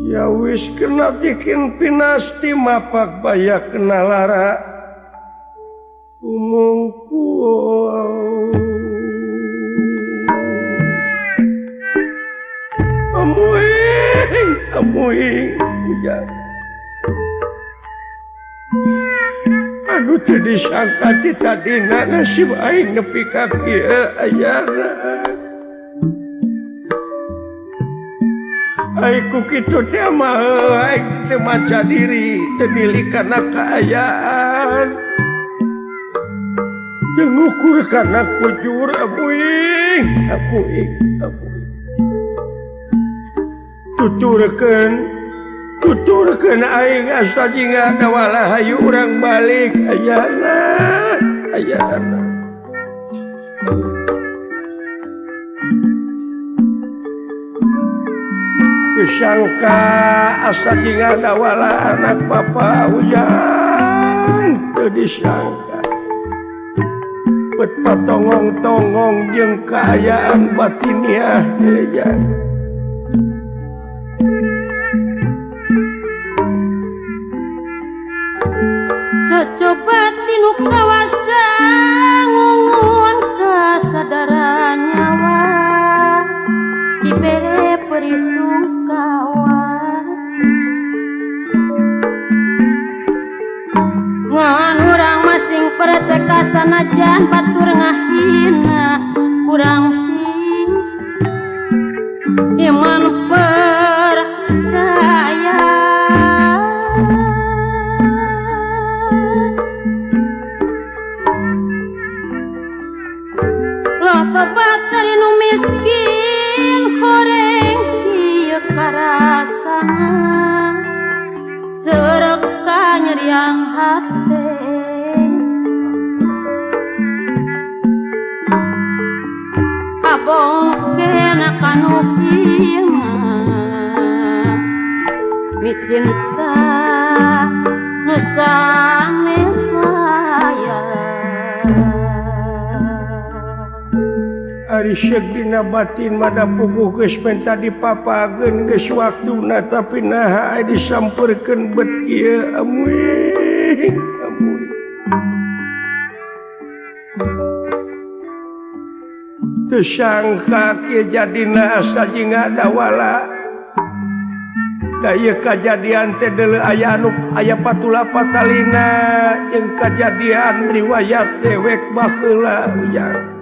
ya wis kena bikin pinasti mapak baya kena lara umungku amuing ya anu jadi sangka tadina nasib aing nepi ka kieu ayana aiku kitu teh mah aing teh maca diri teu milih kana kaayaan teu ngukur kana kujur amuing tuturkeun aing asa jingga da walah hayu urang balik ayana sangka asa jingga da walah anak bapa ujang teu disangka bet patongong-tongong jeung kaayaan batiniah ya coba tinu kawasa ngungun kasadaran nyawa dibere perisungkawa ngan urang masing percaya sanajan batur ngahina urang sing iman percaya tobat dari nu miskin horeng kieu karasana sereka nyeriang hate abong kena kanu hina mi cinta nu sanes ari syek dina batin mada puguh geus menta dipapageun geus waktuna tapi naha aya disampeurkeun bet kieu amuing teu sangka kieu jadina asa jingga da wala da ieu kajadian teh deuleu aya anu aya patula patalina jeung kajadian riwayat dewek baheula ujang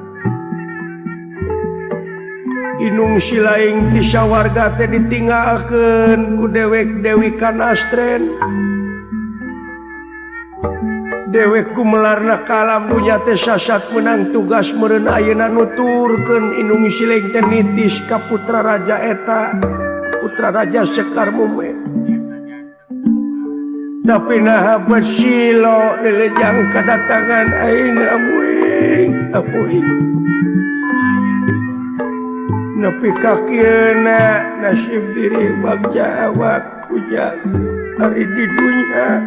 inung silaing ti sawarga teh ditinggalkeun ku dewek Dewi Kanastren dewek kumelarna kalam dunya teh sasat menang tugas meureun ayeuna nuturkeun inung silaing teh nitis ka putra raja eta putra raja Sekar Mume tapi naha bersilo dilejang kedatangan aing amuing nepi ka kieuna nasib diri bagja awak ujang ari di dunya